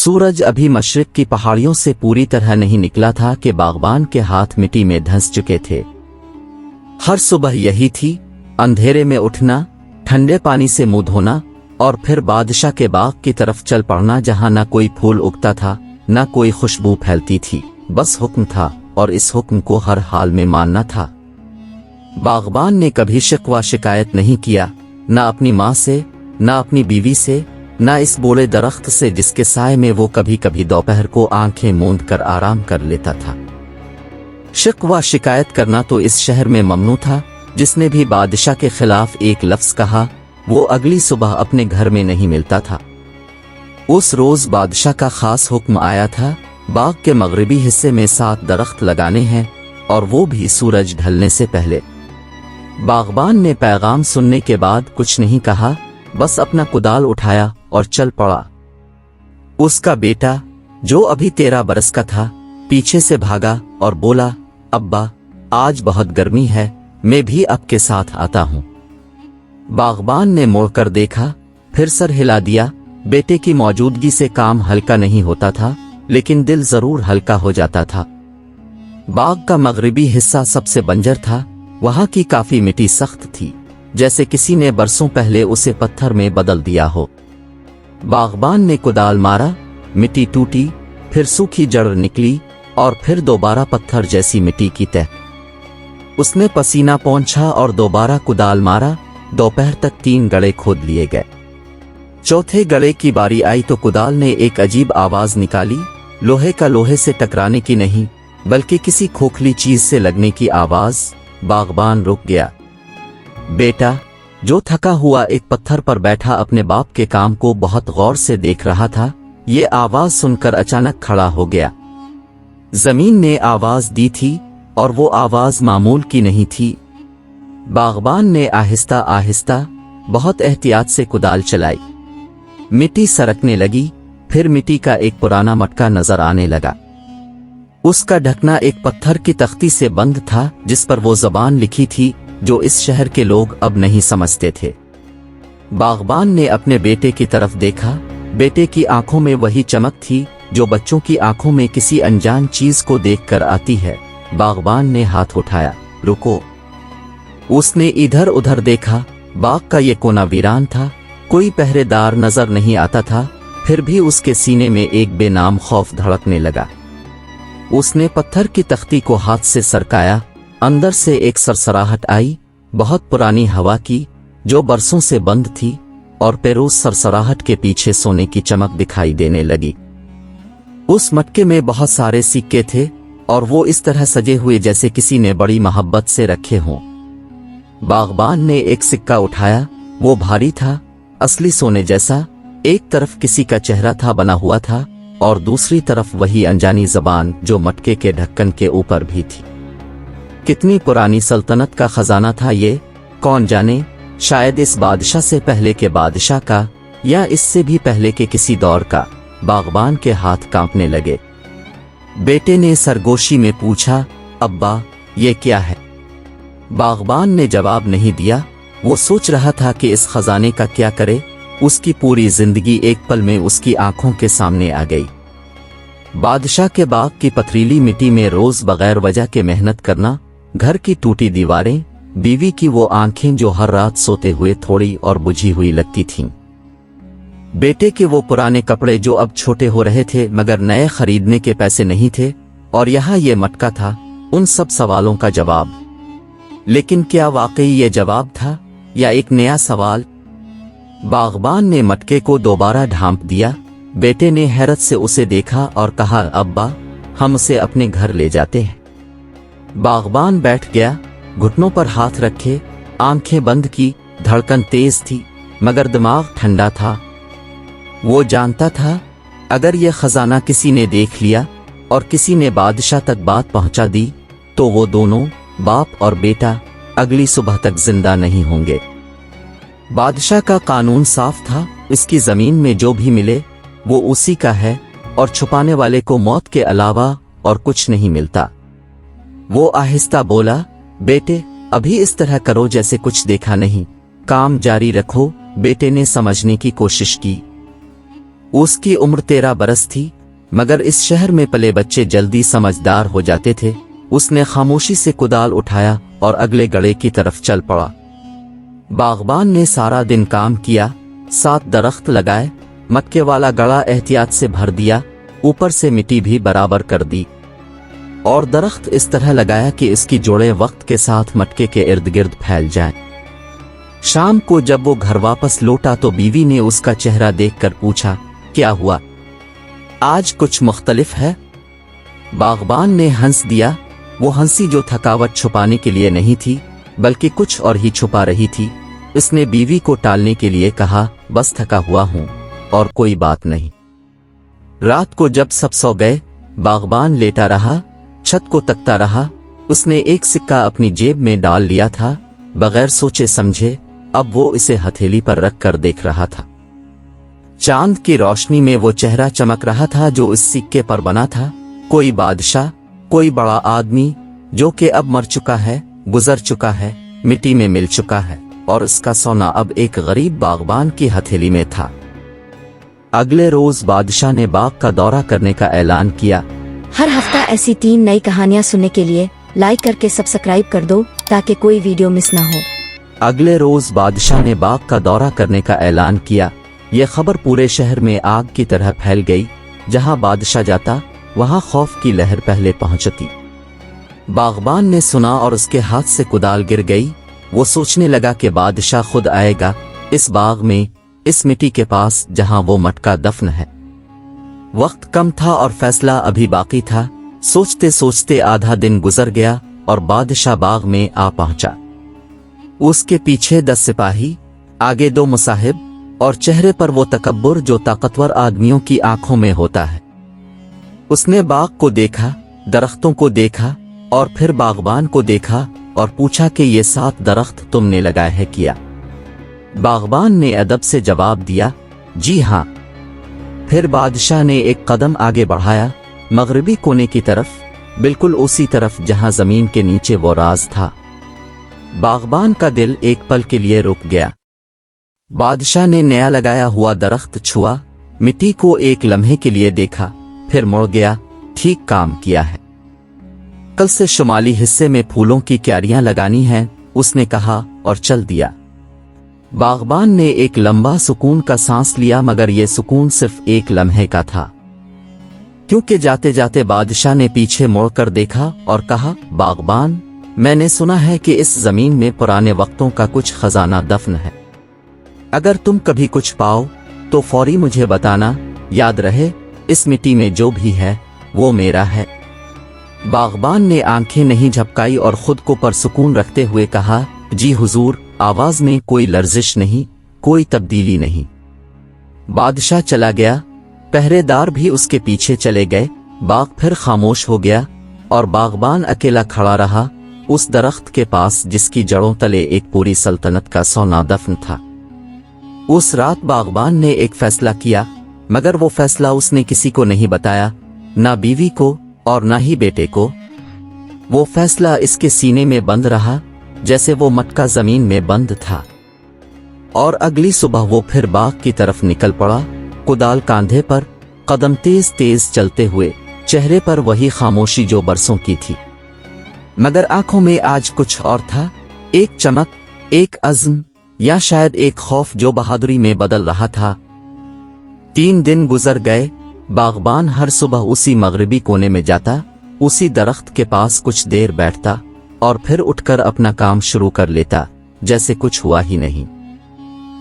सूरज अभी मशरिक की पहाड़ियों से पूरी तरह नहीं निकला था कि बागबान के हाथ मिट्टी में धंस चुके थे। हर सुबह यही थी, अंधेरे में उठना, ठंडे पानी से मुंह धोना और फिर बादशाह के बाग की तरफ चल पड़ना, जहां न कोई फूल उगता था न कोई खुशबू फैलती थी। बस हुक्म था और इस हुक्म को हर हाल में मानना था। बागबान ने कभी शिकवा शिकायत नहीं किया, न अपनी माँ से, न अपनी बीवी से, न इस बूढ़े दरख्त से जिसके साए में वो कभी कभी दोपहर को आंखें मूंद कर आराम कर लेता था। शिकवा शिकायत करना तो इस शहर में ममनू था। जिसने भी बादशाह के खिलाफ एक लफ्ज कहा वो अगली सुबह अपने घर में नहीं मिलता था। उस रोज बादशाह का खास हुक्म आया था, बाग के मगरिबी हिस्से में 7 दरख्त लगाने हैं और वो भी सूरज ढलने से पहले। बागबान ने पैगाम सुनने के बाद कुछ नहीं कहा, बस अपना कुदाल उठाया और चल पड़ा। उसका बेटा जो अभी 13 बरस का था पीछे से भागा और बोला, अब्बा आज बहुत गर्मी है, मैं भी आपके साथ आता हूं। बागबान ने मुड़कर देखा, फिर सर हिला दिया। बेटे की मौजूदगी से काम हल्का नहीं होता था, लेकिन दिल जरूर हल्का हो जाता था। बाग का मगरिबी हिस्सा सबसे बंजर था। वहां की काफी मिट्टी सख्त थी, जैसे किसी ने बरसों पहले उसे पत्थर में बदल दिया हो। बागबान ने कुदाल मारा, मिट्टी टूटी, फिर सूखी जड़ निकली और फिर दोबारा पत्थर जैसी मिट्टी की तह। उसने पसीना पोंछा और दोबारा कुदाल मारा। दोपहर तक 3 गड़े खोद लिए गए। चौथे गड़े की बारी आई तो कुदाल ने एक अजीब आवाज निकाली। लोहे का लोहे से टकराने की नहीं, बल्कि किसी खोखली चीज से लगने की आवाज। बागबान रुक गया। बेटा जो थका हुआ एक पत्थर पर बैठा अपने बाप के काम को बहुत गौर से देख रहा था, ये आवाज सुनकर अचानक खड़ा हो गया। जमीन ने आवाज दी थी और वो आवाज मामूल की नहीं थी। बागबान ने आहिस्ता आहिस्ता बहुत एहतियात से कुदाल चलाई। मिट्टी सरकने लगी, फिर मिट्टी का एक पुराना मटका नजर आने लगा। उसका ढकना एक पत्थर की तख्ती से बंद था, जिस पर वो जबान लिखी थी जो इस शहर के लोग अब नहीं समझते थे। बागबान ने अपने बेटे की तरफ देखा। बेटे की आंखों में वही चमक थी जो बच्चों की आंखों में किसी अनजान चीज को देखकर आती है। बागबान ने हाथ उठाया, रुको। उसने इधर उधर देखा। बाग का ये कोना वीरान था, कोई पहरेदार नजर नहीं आता था। फिर भी उसके सीने में एक बेनाम खौफ धड़कने लगा। उसने पत्थर की तख्ती को हाथ से सरकाया। अंदर से एक सरसराहट आई, बहुत पुरानी हवा की, जो बरसों से बंद थी, और फिर उस सरसराहट के पीछे सोने की चमक दिखाई देने लगी। उस मटके में बहुत सारे सिक्के थे और वो इस तरह सजे हुए जैसे किसी ने बड़ी मोहब्बत से रखे हों। बागबान ने एक सिक्का उठाया। वो भारी था, असली सोने जैसा। एक तरफ किसी का चेहरा था बना हुआ था और दूसरी तरफ वही अनजानी जबान जो मटके के ढक्कन के ऊपर भी थी। कितनी पुरानी सल्तनत का खजाना था ये, कौन जाने। शायद इस बादशाह से पहले के बादशाह का, या इससे भी पहले के किसी दौर का। बागबान के हाथ कांपने लगे। बेटे ने सरगोशी में पूछा, अब्बा ये क्या है? बागबान ने जवाब नहीं दिया। वो सोच रहा था कि इस खजाने का क्या करे। उसकी पूरी जिंदगी एक पल में उसकी आंखों के सामने आ गई। बादशाह के बाग की पथरीली मिट्टी में रोज बगैर वजह के मेहनत करना, घर की टूटी दीवारें, बीवी की वो आंखें जो हर रात सोते हुए थोड़ी और बुझी हुई लगती थीं, बेटे के वो पुराने कपड़े जो अब छोटे हो रहे थे मगर नए खरीदने के पैसे नहीं थे, और यहाँ ये मटका था उन सब सवालों का जवाब। लेकिन क्या वाकई ये जवाब था या एक नया सवाल? बागबान ने मटके को दोबारा ढांप दिया। बेटे ने हैरत से उसे देखा और कहा, अब्बा हम उसे अपने घर ले जाते हैं। बागबान बैठ गया, घुटनों पर हाथ रखे, आंखें बंद की। धड़कन तेज थी मगर दिमाग ठंडा था। वो जानता था अगर ये खजाना किसी ने देख लिया और किसी ने बादशाह तक बात पहुंचा दी तो वो दोनों, बाप और बेटा, अगली सुबह तक जिंदा नहीं होंगे। बादशाह का कानून साफ था, इसकी जमीन में जो भी मिले वो उसी का है और छुपाने वाले को मौत के अलावा और कुछ नहीं मिलता। वो आहिस्ता बोला, बेटे अभी इस तरह करो जैसे कुछ देखा नहीं, काम जारी रखो। बेटे ने समझने की कोशिश की। उसकी उम्र 13 बरस थी, मगर इस शहर में पले बच्चे जल्दी समझदार हो जाते थे। उसने खामोशी से कुदाल उठाया और अगले गड़े की तरफ चल पड़ा। बागबान ने सारा दिन काम किया, 7 दरख्त लगाए, मक्के वाला गड़ा एहतियात से भर दिया, ऊपर से मिट्टी भी बराबर कर दी और दरख्त इस तरह लगाया कि इसकी जोड़ें वक्त के साथ मटके के इर्द गिर्द फैल जाएं। शाम को जब वो घर वापस लौटा तो बीवी ने उसका चेहरा देखकर पूछा, क्या हुआ, आज कुछ मुख्तलिफ है? बागबान ने हंस दिया। वो हंसी जो थकावट छुपाने के लिए नहीं थी बल्कि कुछ और ही छुपा रही थी। उसने बीवी को टालने के लिए कहा, बस थका हुआ हूं और कोई बात नहीं। रात को जब सब सो गए, बागबान लेटा रहा, छत को तकता रहा। उसने एक सिक्का अपनी जेब में डाल लिया था, बगैर सोचे समझे। अब वो इसे हथेली पर रख कर देख रहा था। चांद की रोशनी में वो चेहरा चमक रहा था जो इस सिक्के पर बना था। कोई बादशाह, कोई बड़ा आदमी जो कि अब मर चुका है, गुजर चुका है, मिट्टी में मिल चुका है, और इसका सोना अब एक गरीब बागबान की हथेली में था। अगले रोज बादशाह ने बाग का दौरा करने का ऐलान किया। हर हफ्ता ऐसी 3 नई कहानियाँ सुनने के लिए लाइक करके सब्सक्राइब कर दो ताकि कोई वीडियो मिस ना हो। अगले रोज बादशाह ने बाग का दौरा करने का ऐलान किया। यह खबर पूरे शहर में आग की तरह फैल गई। जहां बादशाह जाता वहां खौफ की लहर पहले पहुंचती। बागबान ने सुना और उसके हाथ से कुदाल गिर गई। वो सोचने लगा कि बादशाह खुद आएगा इस बाग में, इस मिट्टी के पास जहां वो मटका दफन है। वक्त कम था और फैसला अभी बाकी था। सोचते सोचते आधा दिन गुजर गया और बादशाह बाग में आ पहुंचा। उसके पीछे 10 सिपाही, आगे 2 मुसाहिब और चेहरे पर वो तकब्बुर जो ताकतवर आदमियों की आंखों में होता है। उसने बाग को देखा, दरख्तों को देखा और फिर बागबान को देखा और पूछा कि ये 7 दरख्त तुमने लगाए हैं क्या? बागबान ने अदब से जवाब दिया, जी हाँ। फिर बादशाह ने एक कदम आगे बढ़ाया, मगरिबी कोने की तरफ, बिल्कुल उसी तरफ जहां जमीन के नीचे वो राज था। बागबान का दिल एक पल के लिए रुक गया। बादशाह ने नया लगाया हुआ दरख्त छुआ, मिट्टी को एक लम्हे के लिए देखा, फिर मुड़ गया। ठीक काम किया है। कल से शुमाली हिस्से में फूलों की क्यारियां लगानी हैं, उसने कहा और चल दिया। बागबान ने एक लंबा सुकून का सांस लिया, मगर यह सुकून सिर्फ एक लम्हे का था, क्योंकि जाते जाते बादशाह ने पीछे मुड़कर देखा और कहा, बागबान, मैंने सुना है कि इस जमीन में पुराने वक्तों का कुछ खजाना दफन है। अगर तुम कभी कुछ पाओ तो फौरी मुझे बताना। याद रहे, इस मिट्टी में जो भी है वो मेरा है। बागबान ने आंखें नहीं झपकाई और खुद को परसुकून रखते हुए कहा, जी हुजूर। आवाज में कोई लर्जिश नहीं, कोई तब्दीली नहीं। बादशाह चला गया, पहरेदार भी उसके पीछे चले गए। बाग फिर खामोश हो गया और बागबान अकेला खड़ा रहा उस दरख्त के पास जिसकी जड़ों तले एक पूरी सल्तनत का सोना दफन था। उस रात बागबान ने एक फैसला किया, मगर वो फैसला उसने किसी को नहीं बताया, ना बीवी को और ना ही बेटे को। वो फैसला इसके सीने में बंद रहा जैसे वो मटका जमीन में बंद था। और अगली सुबह वो फिर बाग की तरफ निकल पड़ा, कुदाल कांधे पर, कदम तेज तेज चलते हुए, चेहरे पर वही खामोशी जो बरसों की थी, मगर आंखों में आज कुछ और था। एक चमक, एक अज़्म, या शायद एक खौफ जो बहादुरी में बदल रहा था। 3 दिन गुजर गए। बागबान हर सुबह उसी मगरिबी कोने में जाता, उसी दरख्त के पास कुछ देर बैठता और फिर उठकर अपना काम शुरू कर लेता जैसे कुछ हुआ ही नहीं।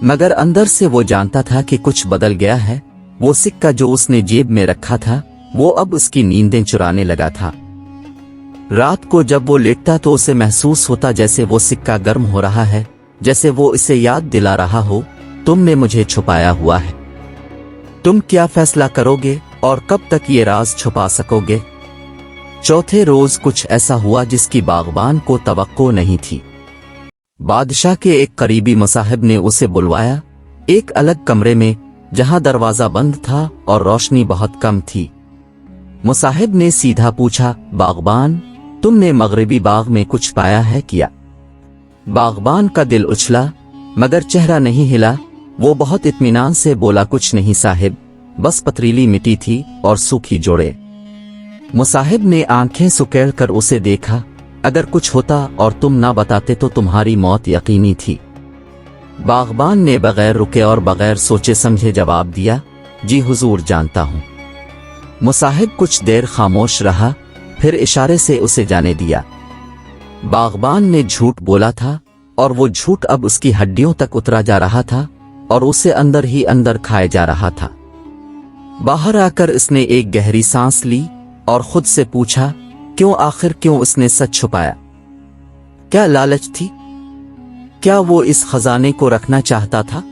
मगर अंदर से वो जानता था कि कुछ बदल गया है। वो सिक्का जो उसने जेब में रखा था वो अब उसकी नींदें चुराने लगा था। रात को जब वो लेटता तो उसे महसूस होता जैसे वो सिक्का गर्म हो रहा है, जैसे वो इसे याद दिला रहा हो, तुमने मुझे छुपाया हुआ है। तुम क्या फैसला करोगे और कब तक ये राज छुपा सकोगे? चौथे रोज कुछ ऐसा हुआ जिसकी बागबान को तवक्को नहीं थी। बादशाह के एक करीबी मुसाहिब ने उसे बुलवाया, एक अलग कमरे में जहां दरवाजा बंद था और रोशनी बहुत कम थी। मुसाहिब ने सीधा पूछा, बागबान, तुमने मगरिबी बाग में कुछ पाया है क्या? बागबान का दिल उछला, मगर चेहरा नहीं हिला। वो बहुत इत्मीनान से बोला, कुछ नहीं साहिब, बस पथरीली मिट्टी थी और सूखी जोड़े। मुसाहिब ने आंखें सुकेड़ कर उसे देखा। अगर कुछ होता और तुम ना बताते तो तुम्हारी मौत यकीनी थी। बागबान ने बगैर रुके और बगैर सोचे समझे जवाब दिया, जी हुजूर जानता हूं। मुसाहिब कुछ देर खामोश रहा, फिर इशारे से उसे जाने दिया। बागबान ने झूठ बोला था और वो झूठ अब उसकी हड्डियों तक उतरा जा रहा था और उसे अंदर ही अंदर खाए जा रहा था। बाहर आकर इसने एक गहरी सांस ली और खुद से पूछा, क्यों, आखिर क्यों उसने सच छुपाया? क्या लालच थी? क्या वो इस खजाने को रखना चाहता था?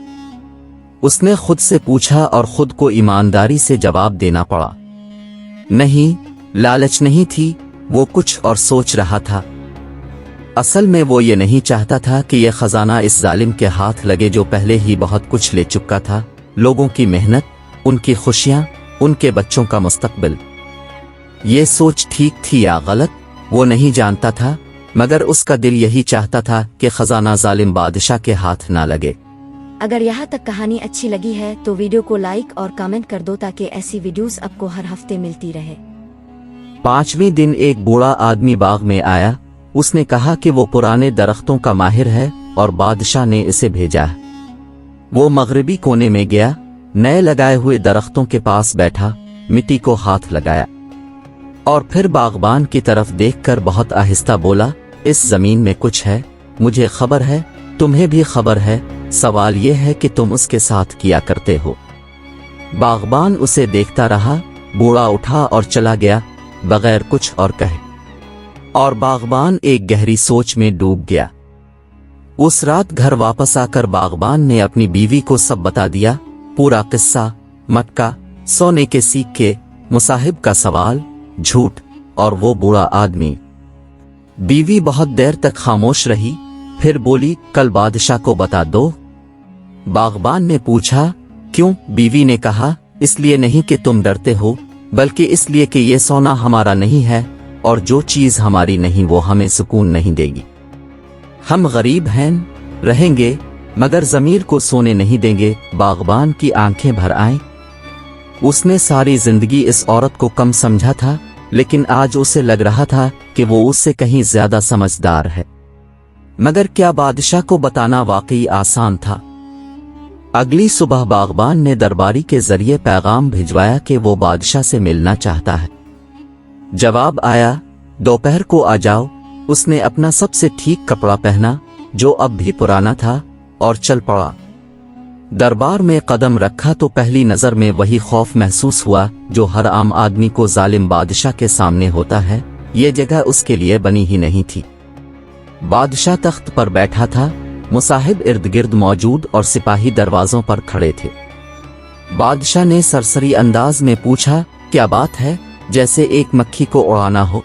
उसने खुद से पूछा और खुद को ईमानदारी से जवाब देना पड़ा। नहीं, लालच नहीं थी, वो कुछ और सोच रहा था। असल में वो ये नहीं चाहता था कि यह खजाना इस जालिम के हाथ लगे जो पहले ही बहुत कुछ ले चुका था, लोगों की मेहनत, उनकी खुशियां, उनके बच्चों का मुस्तकबिल। ये सोच ठीक थी या गलत वो नहीं जानता था, मगर उसका दिल यही चाहता था कि खजाना जालिम बादशाह के हाथ ना लगे। अगर यहाँ तक कहानी अच्छी लगी है तो वीडियो को लाइक और कमेंट कर दो ताकि ऐसी वीडियोस आपको हर हफ्ते मिलती रहे। 5वें दिन एक बूढ़ा आदमी बाग में आया। उसने कहा कि वो पुराने दरख्तों का माहिर है और बादशाह ने इसे भेजा है। वो मगरिबी कोने में गया, नए लगाए हुए दरख्तों के पास बैठा, मिट्टी को हाथ लगाया और फिर बागबान की तरफ देखकर बहुत आहिस्ता बोला, इस जमीन में कुछ है, मुझे खबर है, तुम्हें भी खबर है, सवाल यह है कि तुम उसके साथ किया करते हो। बागबान उसे देखता रहा। बूढ़ा उठा और चला गया बगैर कुछ और कहे, और बागबान एक गहरी सोच में डूब गया। उस रात घर वापस आकर बागबान ने अपनी बीवी को सब बता दिया, पूरा किस्सा, मटका, सोने के सिक्के, मुसाहिब का सवाल, झूठ और वो बूढ़ा आदमी। बीवी बहुत देर तक खामोश रही, फिर बोली, कल बादशाह को बता दो। बागबान ने पूछा, क्यों? बीवी ने कहा, इसलिए नहीं कि तुम डरते हो, बल्कि इसलिए कि ये सोना हमारा नहीं है और जो चीज हमारी नहीं वो हमें सुकून नहीं देगी। हम गरीब हैं, रहेंगे, मगर ज़मीर को सोने नहीं देंगे। बागबान की आंखें भर आईं। उसने सारी जिंदगी इस औरत को कम समझा था, लेकिन आज उसे लग रहा था कि वो उससे कहीं ज्यादा समझदार है। मगर क्या बादशाह को बताना वाकई आसान था? अगली सुबह बागबान ने दरबारी के जरिए पैगाम भिजवाया कि वो बादशाह से मिलना चाहता है। जवाब आया, दोपहर को आ जाओ। उसने अपना सबसे ठीक कपड़ा पहना, जो अब भी पुराना था, और चल पड़ा। दरबार में कदम रखा तो पहली नजर में वही खौफ महसूस हुआ जो हर आम आदमी को जालिम बादशाह के सामने होता है। ये जगह उसके लिए बनी ही नहीं थी। बादशाह तख्त पर बैठा था, मुसाहिब इर्द गिर्द मौजूद और सिपाही दरवाजों पर खड़े थे। बादशाह ने सरसरी अंदाज में पूछा, क्या बात है? जैसे एक मक्खी को उड़ाना हो।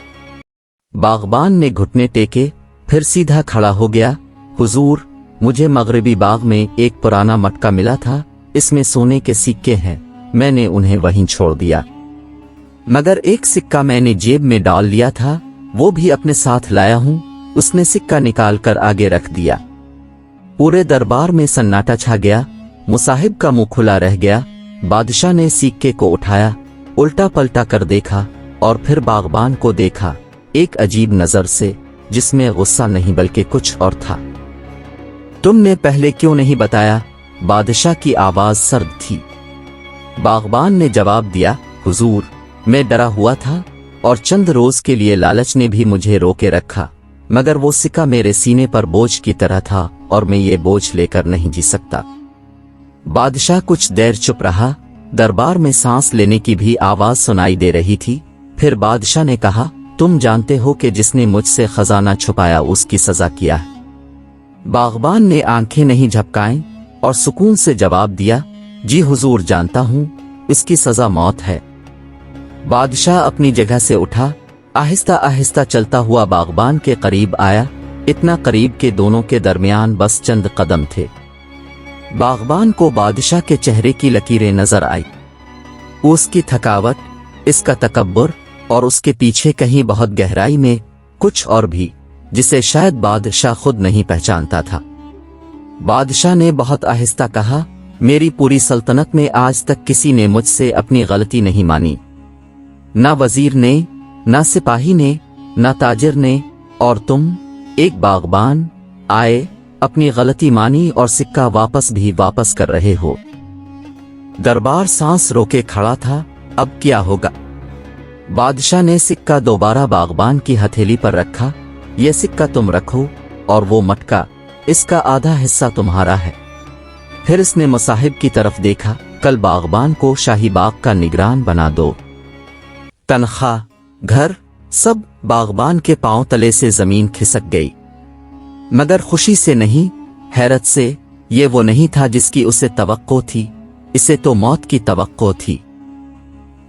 बागबान ने घुटने टेके, फिर सीधा खड़ा हो गया। हुजूर, मुझे मगरिबी बाग में एक पुराना मटका मिला था, इसमें सोने के सिक्के हैं, मैंने उन्हें वहीं छोड़ दिया। मगर एक सिक्का मैंने जेब में डाल लिया था, वो भी अपने साथ लाया हूं। उसने सिक्का निकाल कर आगे रख दिया। पूरे दरबार में सन्नाटा छा गया। मुसाहिब का मुंह खुला रह गया। बादशाह ने सिक्के को उठाया, उल्टा पलटा कर देखा और फिर बागबान को देखा, एक अजीब नजर से, जिसमें गुस्सा नहीं बल्कि कुछ और था। तुमने पहले क्यों नहीं बताया? बादशाह की आवाज सर्द थी। बागबान ने जवाब दिया, हुजूर, मैं डरा हुआ था और चंद रोज के लिए लालच ने भी मुझे रोके रखा, मगर वो सिक्का मेरे सीने पर बोझ की तरह था और मैं ये बोझ लेकर नहीं जी सकता। बादशाह कुछ देर चुप रहा। दरबार में सांस लेने की भी आवाज सुनाई दे रही थी। फिर बादशाह ने कहा, तुम जानते हो कि जिसने मुझसे खजाना छुपाया उसकी सजा किया है। बागबान ने आंखें नहीं झपकाईं और सुकून से जवाब दिया, जी हुजूर जानता हूं, इसकी सजा मौत है। बादशाह अपनी जगह से उठा, आहिस्ता आहिस्ता चलता हुआ बागबान के करीब आया, इतना करीब के दोनों के दरमियान बस चंद कदम थे। बागबान को बादशाह के चेहरे की लकीरें नजर आई, उसकी थकावट, इसका तकब्बुर और उसके पीछे कहीं बहुत गहराई में कुछ और भी, जिसे शायद बादशाह खुद नहीं पहचानता था। बादशाह ने बहुत आहिस्ता कहा, मेरी पूरी सल्तनत में आज तक किसी ने मुझसे अपनी गलती नहीं मानी, ना वजीर ने, ना सिपाही ने, ना ताजिर ने, और तुम एक बागबान आए, अपनी गलती मानी और सिक्का वापस भी वापस कर रहे हो। दरबार सांस रोके खड़ा था। अब क्या होगा? बादशाह ने सिक्का दोबारा बागबान की हथेली पर रखा। यह सिक्का तुम रखो और वो मटका, इसका आधा हिस्सा तुम्हारा है। फिर इसने मुसाहिब की तरफ देखा। कल बागबान को शाही बाग का निगरान बना दो। तनख्वाह, घर, सब बागबान के पांव तले से जमीन खिसक गई, मगर खुशी से नहीं, हैरत से। ये वो नहीं था जिसकी उसे तवक्को थी, इसे तो मौत की तवक्को थी।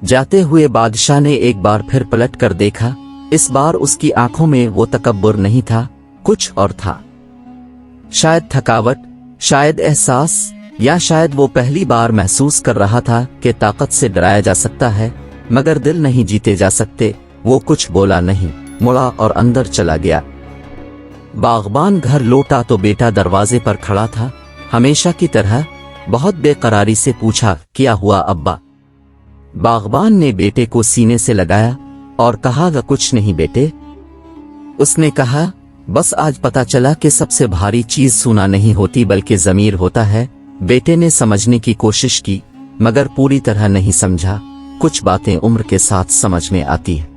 जाते हुए बादशाह ने एक बार फिर पलट कर देखा। इस बार उसकी आंखों में वो तकब्बुर नहीं था, कुछ और था। शायद थकावट, शायद एहसास, या शायद वो पहली बार महसूस कर रहा था कि ताकत से डराया जा सकता है मगर दिल नहीं जीते जा सकते। वो कुछ बोला नहीं, मुड़ा और अंदर चला गया। बागबान घर लौटा तो बेटा दरवाजे पर खड़ा था, हमेशा की तरह बहुत बेकरारी से पूछा, क्या हुआ अब्बा? बागबान ने बेटे को सीने से लगाया और कहा, कुछ नहीं बेटे। उसने कहा, बस आज पता चला कि सबसे भारी चीज सुना नहीं होती बल्कि ज़मीर होता है। बेटे ने समझने की कोशिश की मगर पूरी तरह नहीं समझा। कुछ बातें उम्र के साथ समझ में आती है।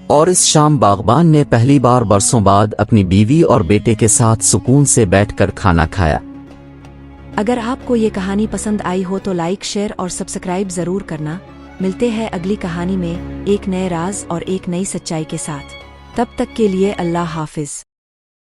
और इस शाम बागबान ने पहली बार बरसों बाद अपनी बीवी और बेटे के साथ सुकून से बैठकर खाना खाया। अगर आपको ये कहानी पसंद आई हो तो लाइक, शेयर और सब्सक्राइब जरूर करना। मिलते हैं अगली कहानी में एक नए राज और एक नई सच्चाई के साथ। तब तक के लिए अल्लाह हाफिज।